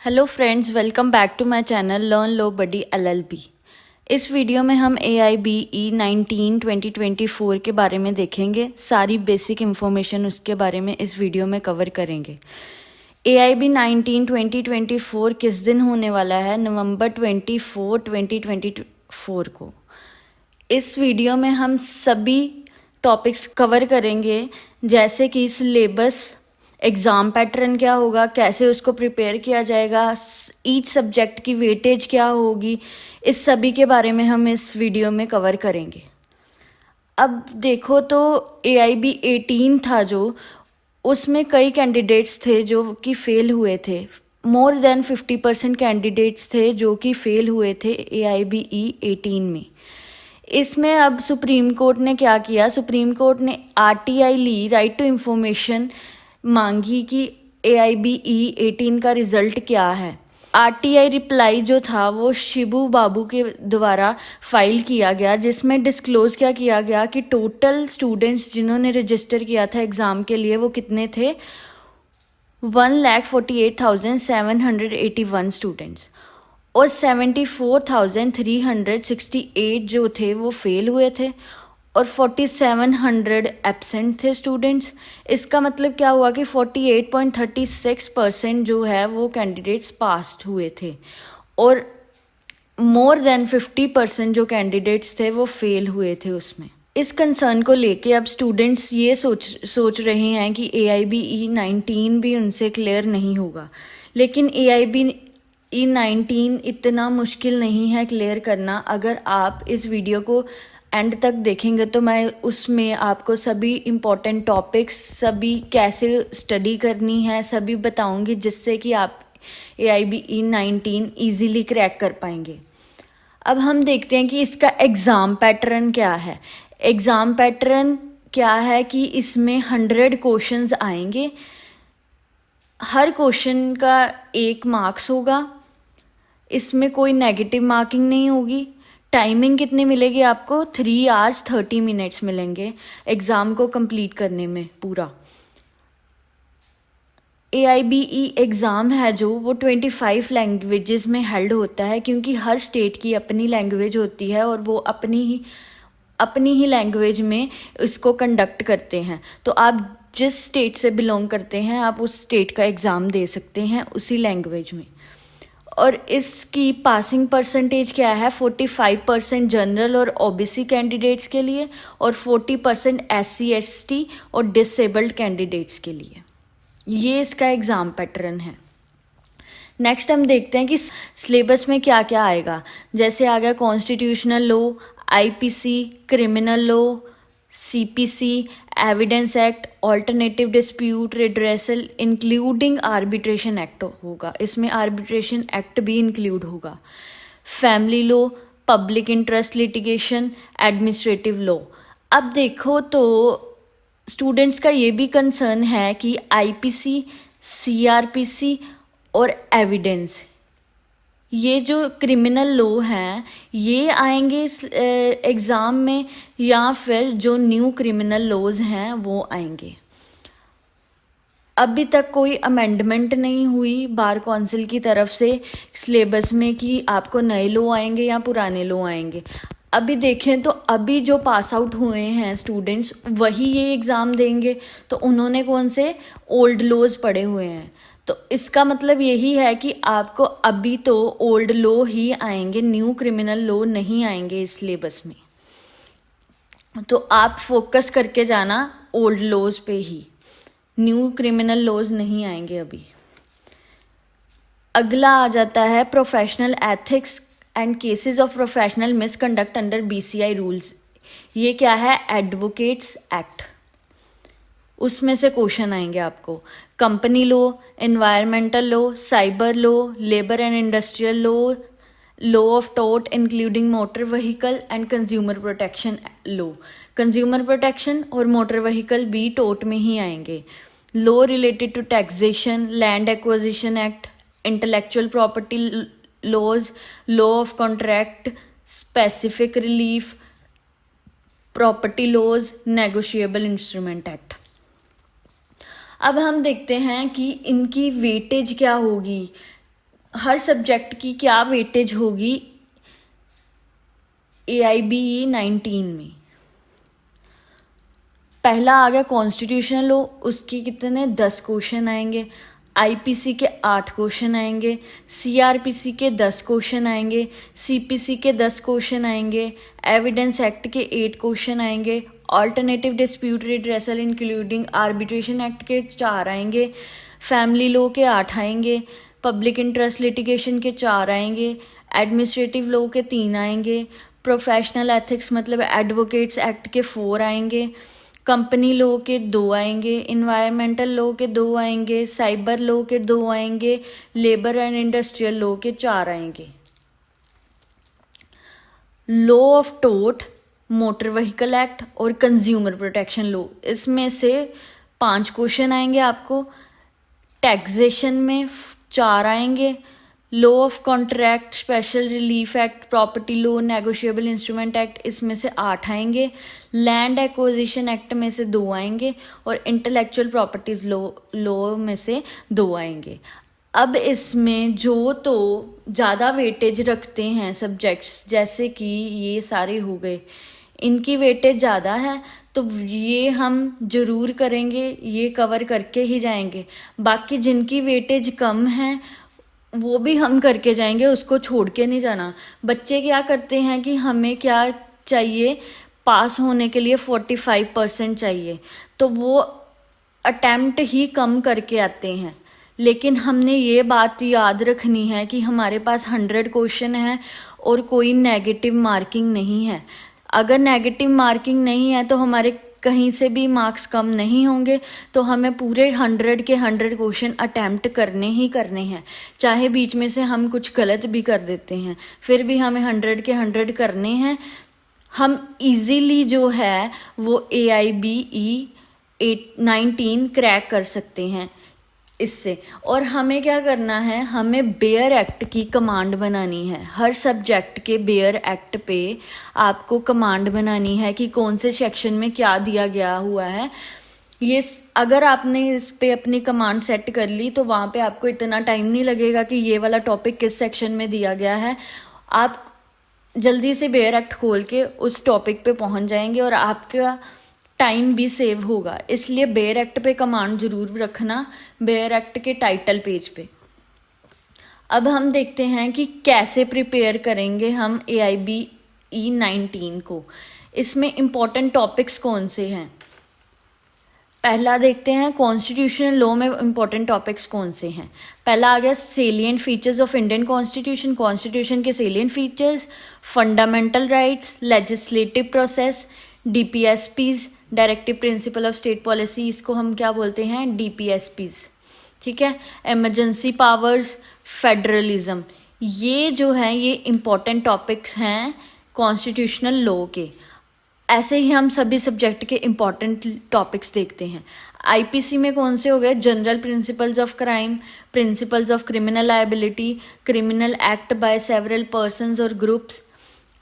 Hello friends, welcome back to my channel learn law buddy LLB. इस वीडियो में हम AIBE 19 2024 के बारे में देखेंगे। सारी बेसिक इन्फॉर्मेशन उसके बारे में इस वीडियो में कवर करेंगे। AIB 19 2024 किस दिन होने वाला है? नवंबर 24 2024 को। इस वीडियो में हम सभी टॉपिक्स कवर करेंगे, जैसे कि सिलेबस, एग्ज़ाम पैटर्न क्या होगा, कैसे उसको प्रिपेयर किया जाएगा, ईच सब्जेक्ट की वेटेज क्या होगी, इस सभी के बारे में हम इस वीडियो में कवर करेंगे। अब देखो तो AIB 18 था जो, उसमें कई कैंडिडेट्स थे जो कि फ़ेल हुए थे। मोर देन 50% कैंडिडेट्स थे जो कि फ़ेल हुए थे AIBE 18 में। इसमें अब सुप्रीम कोर्ट ने क्या किया? सुप्रीम कोर्ट ने RTI ली, राइट टू इंफॉर्मेशन मांगी कि AIBE 18 का रिजल्ट क्या है। RTI रिप्लाई जो था वो शिबू बाबू के द्वारा फाइल किया गया, जिसमें डिस्क्लोज क्या किया गया कि टोटल स्टूडेंट्स जिन्होंने रजिस्टर किया था एग्ज़ाम के लिए वो कितने थे? 1,48,781 स्टूडेंट्स, और 74,368 जो थे वो फेल हुए थे और 4,700 एब्सेंट थे स्टूडेंट्स। इसका मतलब क्या हुआ कि 48.36% जो है वो कैंडिडेट्स पास्ड हुए थे और मोर देन 50% जो कैंडिडेट्स थे वो फेल हुए थे उसमें। इस कंसर्न को लेके अब स्टूडेंट्स ये सोच रहे हैं कि AIBE 19 भी उनसे क्लियर नहीं होगा, लेकिन AIBE 19 इतना मुश्किल नहीं है क्लियर करना। अगर आप इस वीडियो को एंड तक देखेंगे तो मैं उसमें आपको सभी इम्पोर्टेंट टॉपिक्स, सभी कैसे स्टडी करनी है, सभी बताऊंगी, जिससे कि आप AIBE 19 ईजीली क्रैक कर पाएंगे। अब हम देखते हैं कि इसका एग्ज़ाम पैटर्न क्या है। एग्ज़ाम पैटर्न क्या है कि इसमें 100 क्वेश्चंस आएंगे, हर क्वेश्चन का 1 मार्क्स होगा, इसमें कोई नेगेटिव मार्किंग नहीं होगी। टाइमिंग कितनी मिलेगी आपको? 3 hours 30 minutes मिलेंगे एग्ज़ाम को कंप्लीट करने में पूरा। AIBE एग्ज़ाम है जो वो 25 लैंग्वेजेस में हेल्ड होता है, क्योंकि हर स्टेट की अपनी लैंग्वेज होती है और वो अपनी ही लैंग्वेज में इसको कंडक्ट करते हैं। तो आप जिस स्टेट से बिलोंग करते हैं आप उस स्टेट का एग्ज़ाम दे सकते हैं उसी लैंग्वेज में। और इसकी पासिंग परसेंटेज क्या है? 45% जनरल और OBC कैंडिडेट्स के लिए और 40% SC ST और डिसेबल्ड कैंडिडेट्स के लिए। ये इसका एग्ज़ाम पैटर्न है। नेक्स्ट हम देखते हैं कि सिलेबस में क्या क्या आएगा। जैसे आ गया constitutional law, IPC, criminal law, CPC, evidence act, alternative dispute redressal, including arbitration act होगा। इसमें आर्बिट्रेशन एक्ट भी इंक्लूड होगा। Family law, public interest litigation, administrative law. अब देखो तो स्टूडेंट्स का ये भी कंसर्न है कि IPC, CRPC और एविडेंस, ये जो क्रिमिनल लॉ हैं ये आएंगे एग्ज़ाम में, या फिर जो न्यू क्रिमिनल लॉज हैं वो आएंगे। अभी तक कोई अमेंडमेंट नहीं हुई बार काउंसिल की तरफ से सिलेबस में कि आपको नए लॉ आएंगे या पुराने लॉ आएंगे। अभी देखें तो अभी जो पास आउट हुए हैं स्टूडेंट्स वही ये एग्ज़ाम देंगे, तो उन्होंने कौन से ओल्ड लॉज पढ़े हुए हैं। तो इसका मतलब यही है कि आपको अभी तो ओल्ड लॉ ही आएंगे, न्यू क्रिमिनल लॉ नहीं आएंगे इस सिलेबस में। तो आप फोकस करके जाना ओल्ड लॉज पे ही, न्यू क्रिमिनल लॉज नहीं आएंगे अभी। अगला आ जाता है professional ethics and cases of professional misconduct under BCI rules. ये क्या है? एडवोकेट्स एक्ट, उसमें से क्वेश्चन आएंगे आपको। Company law, environmental law, cyber law, labour and industrial law, law of tort including motor vehicle and consumer protection law. Consumer protection और motor vehicle भी tort में ही आएंगे। Law related to taxation, land acquisition act, intellectual property laws, law of contract, specific relief, property laws, negotiable instrument act. अब हम देखते हैं कि इनकी वेटेज क्या होगी। हर सब्जेक्ट की क्या वेटेज होगी AIBE 19 में। पहला आ गया कॉन्स्टिट्यूशनल लॉ, उसके कितने 10 क्वेश्चन आएंगे। IPC के 8 क्वेश्चन आएंगे। CRPC के 10 क्वेश्चन आएंगे। CPC के 10 क्वेश्चन आएंगे। एविडेंस एक्ट के 8 क्वेश्चन आएंगे। Alternative dispute redressal including arbitration act के 4 आएंगे। फैमिली लॉ के 8 आएंगे। पब्लिक इंटरेस्ट लिटिगेशन के 4 आएंगे। एडमिनिस्ट्रेटिव लॉ के 3 आएंगे। प्रोफेशनल एथिक्स मतलब एडवोकेट्स एक्ट के 4 आएंगे। कंपनी लॉ के 2 आएंगे। इन्वायरमेंटल लॉ के 2 आएंगे। साइबर लॉ के 2 आएंगे। लेबर एंड इंडस्ट्रियल लॉ के 4 आएंगे। Law of tort, motor vehicle act और कंज्यूमर प्रोटेक्शन लॉ, इसमें से 5 क्वेश्चन आएंगे आपको। टैक्सेशन में 4 आएंगे। Law of contract, special relief act, property law, negotiable instrument act, इसमें से 8 आएंगे। लैंड एक्विजिशन एक्ट में से 2 आएंगे और इंटेलेक्चुअल प्रॉपर्टीज लॉ में से 2 आएंगे। अब इसमें जो तो ज़्यादा वेटेज रखते हैं सब्जेक्ट्स, जैसे कि ये सारे हो गए, इनकी वेटेज ज़्यादा है तो ये हम ज़रूर करेंगे, ये कवर करके ही जाएंगे। बाकी जिनकी वेटेज कम है वो भी हम करके जाएंगे, उसको छोड़ के नहीं जाना। बच्चे क्या करते हैं कि हमें क्या चाहिए, पास होने के लिए 45% चाहिए, तो वो अटेम्प्ट ही कम करके आते हैं। लेकिन हमने ये बात याद रखनी है कि हमारे पास 100 क्वेश्चन है और कोई नेगेटिव मार्किंग नहीं है। अगर नेगेटिव मार्किंग नहीं है तो हमारे कहीं से भी मार्क्स कम नहीं होंगे, तो हमें पूरे 100 के 100 क्वेश्चन अटैम्प्ट करने ही करने हैं। चाहे बीच में से हम कुछ गलत भी कर देते हैं, फिर भी हमें 100 के 100 करने हैं। हम इजीली जो है वो AIBE 19 क्रैक कर सकते हैं इससे। और हमें क्या करना है, हमें बेयर एक्ट की कमांड बनानी है। हर सब्जेक्ट के बेयर एक्ट पे आपको कमांड बनानी है कि कौन से सेक्शन में क्या दिया गया हुआ है। ये अगर आपने इस पे अपनी कमांड सेट कर ली तो वहाँ पे आपको इतना टाइम नहीं लगेगा कि ये वाला टॉपिक किस सेक्शन में दिया गया है। आप जल्दी से बेयर एक्ट खोल के उस टॉपिक पे पहुँच जाएंगे और आपका टाइम भी सेव होगा। इसलिए बेयर एक्ट पे कमांड जरूर रखना, बेयर एक्ट के टाइटल पेज पे। अब हम देखते हैं कि कैसे प्रिपेयर करेंगे हम AIBE 19 को। इसमें इम्पॉर्टेंट टॉपिक्स कौन से हैं। पहला देखते हैं कॉन्स्टिट्यूशनल लॉ में इम्पॉर्टेंट टॉपिक्स कौन से हैं। पहला आ गया salient features of Indian constitution, constitution के salient features, fundamental rights, legislative process, DPSPs, directive principle of state policy, इसको हम क्या बोलते हैं, DPSPs, ठीक है। इमरजेंसी पावर्स, फेडरलिज्म, ये जो है ये इम्पॉर्टेंट टॉपिक्स हैं कॉन्स्टिट्यूशनल लॉ के। ऐसे ही हम सभी सब्जेक्ट के इम्पॉर्टेंट टॉपिक्स देखते हैं। IPC में कौन से हो गए, general principles of crime, principles of criminal liability, criminal act by several persons और groups,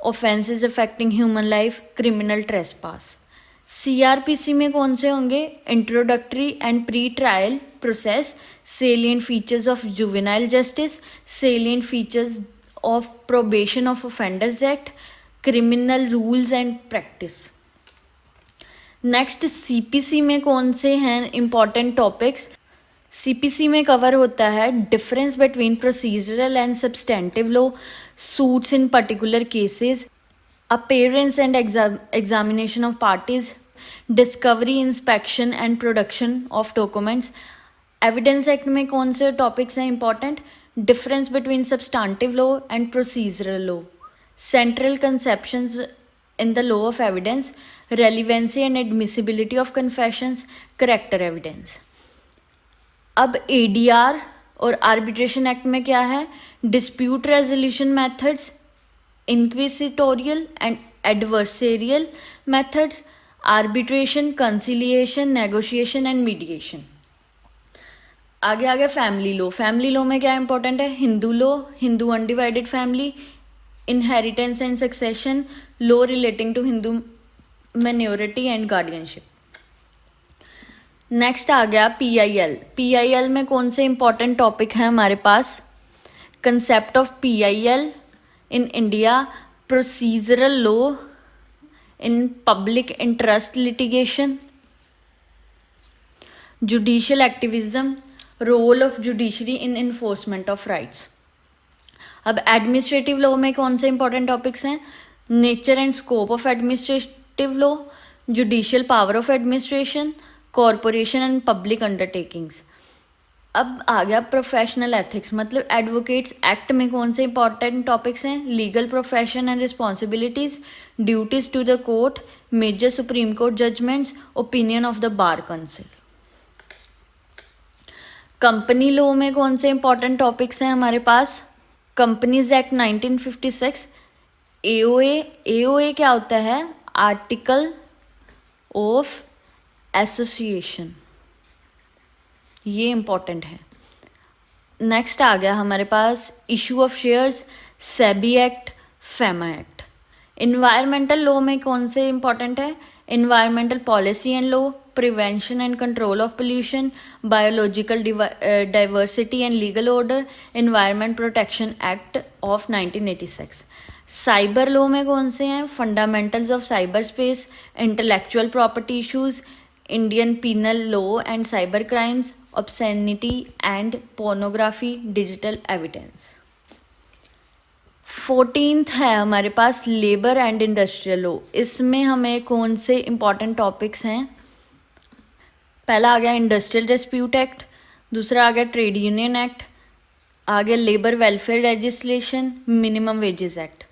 offences affecting human life, criminal trespass. CRPC में कौन से होंगे, introductory and pre trial process, salient features of juvenile justice, salient features of probation of offenders act, criminal rules and practice. Next CPC में कौन से हैं important topics. CPC में cover होता है difference between procedural and substantive law, suits in particular cases, appearance and examination of parties, discovery, inspection and production of documents। Evidence act में कौन से टॉपिक्स हैं important, difference between substantive law and procedural law, central conceptions in the law of evidence, relevancy and admissibility of confessions, character evidence. अब ADR और arbitration act में क्या है, dispute resolution methods, inquisitorial and adversarial methods, arbitration, conciliation, negotiation and mediation। आगे आगे family law. Family law में क्या important है, Hindu law, Hindu undivided family, inheritance and succession, law relating to Hindu minority and guardianship. Next आ गया PIL। PIL में कौन से इंपॉर्टेंट टॉपिक हैं हमारे पास, concept of PIL in India, procedural law in public interest litigation, judicial activism, role of judiciary in enforcement of rights. अब administrative law में कौन से इंपॉर्टेंट टॉपिक्स हैं? Nature and scope of administrative law, judicial power of administration, corporation and public undertakings. अब आ गया professional ethics, मतलब advocates act में कौन से इंपॉर्टेंट टॉपिक्स हैं? Legal profession and responsibilities, duties to the court, major supreme court judgments, opinion of the bar council. Company law में कौन से इंपॉर्टेंट टॉपिक्स हैं हमारे पास? कंपनीज एक्ट 1956, एओए क्या होता है? आर्टिकल ऑफ एसोसिएशन, ये इंपॉर्टेंट है. नेक्स्ट आ गया हमारे पास issue of shares, SEBI act, FEMA act. Environmental law में कौन से इंपॉर्टेंट है? Environmental policy and law, prevention and control of pollution, biological diversity and legal order, environment protection act of 1986. Cyber law में कौन से हैं? Fundamentals of cyber space, intellectual property issues, Indian penal law and cyber crimes, obscenity and pornography, digital evidence. 14th है हमारे पास labour and industrial law. इसमें हमें कौन से इंपॉर्टेंट टॉपिक्स हैं? पहला आ गया इंडस्ट्रियल डिस्प्यूट एक्ट, दूसरा आ गया ट्रेड यूनियन एक्ट, आ गया labour welfare legislation, minimum wages act.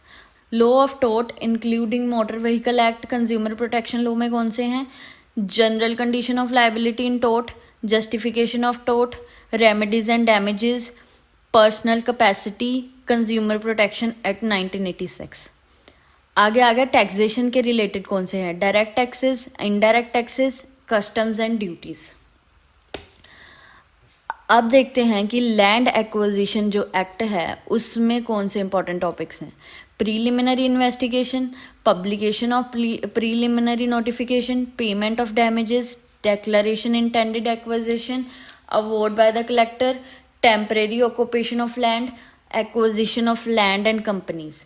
Law of tort including motor vehicle act, consumer protection law में कौन से हैं? General condition of liability in tort, justification of tort, remedies and damages, personal capacity, consumer protection act 1986. आगे आ गया taxation के related कौन से हैं? Direct taxes, indirect taxes, customs and duties. अब देखते हैं कि लैंड एक्विजिशन जो एक्ट है उसमें कौन से इंपॉर्टेंट टॉपिक्स हैं? Preliminary investigation, publication of preliminary notification, payment of damages, declaration intended acquisition, award by the collector, temporary occupation of land, acquisition of land and companies.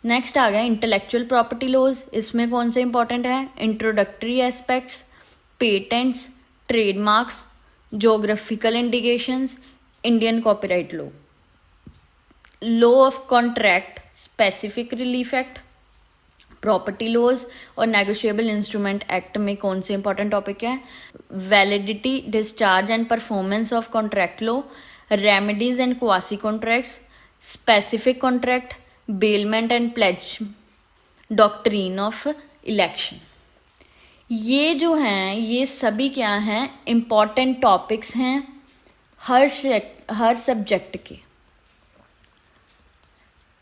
Next आ गया intellectual property laws. इसमें कौन से important है? Introductory aspects, patents, trademarks, geographical indications, Indian copyright law, law of contract, specific relief act, property laws और negotiable instrument act में कौन से इंपॉर्टेंट टॉपिक है? Validity, discharge and performance of contract law, remedies and quasi contracts, specific contract, bailment and pledge, doctrine of election. ये जो हैं ये सभी क्या हैं? इम्पॉर्टेंट टॉपिक्स हैं हर सब्जेक्ट के.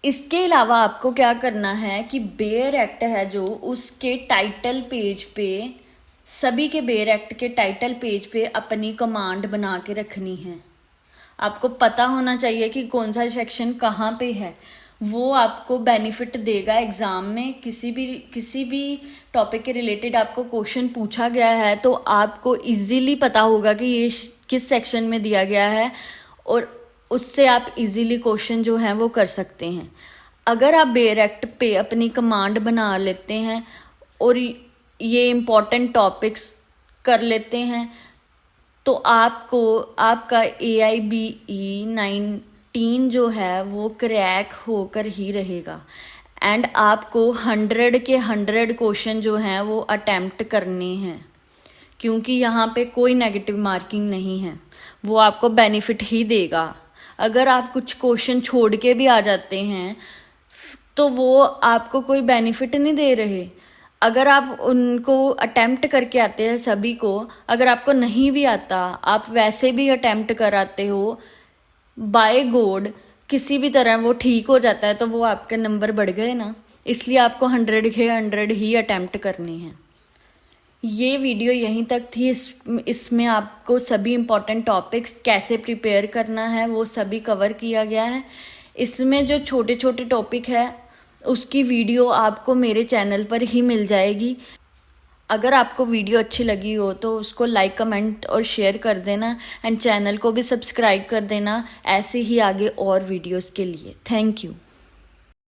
इसके अलावा आपको क्या करना है कि बेयर एक्ट है जो उसके टाइटल पेज पे, सभी के बेयर एक्ट के टाइटल पेज पे अपनी कमांड बना के रखनी है. आपको पता होना चाहिए कि कौन सा सेक्शन कहाँ पे है. वो आपको बेनिफिट देगा एग्जाम में. किसी भी टॉपिक के रिलेटेड आपको क्वेश्चन पूछा गया है तो आपको इजीली पता होगा कि ये किस सेक्शन में दिया गया है और उससे आप इजीली क्वेश्चन जो है वो कर सकते हैं. अगर आप बेयर एक्ट पे अपनी कमांड बना लेते हैं और ये इम्पॉर्टेंट टॉपिक्स कर लेते हैं तो आपको आपका AIBE 19 जो है वो क्रैक होकर ही रहेगा. एंड आपको 100 के 100 क्वेश्चन जो हैं वो अटेम्प्ट करने हैं, क्योंकि यहाँ पे कोई नेगेटिव मार्किंग नहीं है. वो आपको बेनिफिट ही देगा. अगर आप कुछ क्वेश्चन छोड़ के भी आ जाते हैं तो वो आपको कोई बेनिफिट नहीं दे रहे. अगर आप उनको अटेम्प्ट करके आते हैं सभी को, अगर आपको नहीं भी आता आप वैसे भी अटेम्प्ट कराते हो, बाय गॉड किसी भी तरह वो ठीक हो जाता है तो वो आपके नंबर बढ़ गए ना. इसलिए आपको 100 के 100 ही अटेम्प्ट करने हैं. ये वीडियो यहीं तक थी. इसमें आपको सभी इम्पॉर्टेंट टॉपिक्स कैसे प्रिपेयर करना है वो सभी कवर किया गया है. इसमें जो छोटे छोटे टॉपिक है उसकी वीडियो आपको मेरे चैनल पर ही मिल जाएगी. अगर आपको वीडियो अच्छी लगी हो तो उसको लाइक कमेंट और शेयर कर देना एंड चैनल को भी सब्सक्राइब कर देना ऐसे ही आगे और वीडियोस के लिए। Thank you.